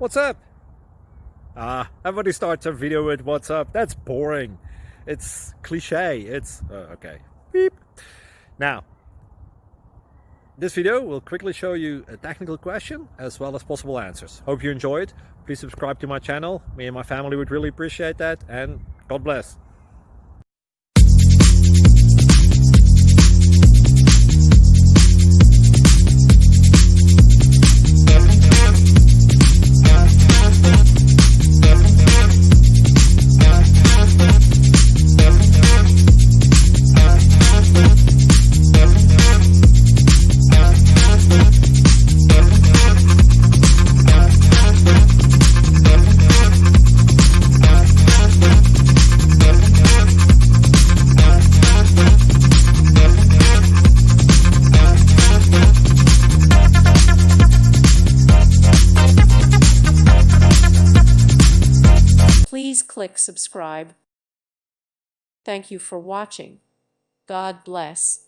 What's up? Everybody starts a video with what's up. That's boring. It's cliche. It's okay. Beep. Now, this video will quickly show you a technical question as well as possible answers. Hope you enjoy it. Please subscribe to my channel. Me and my family would really appreciate that, and God bless. Please click subscribe. Thank you for watching. God bless.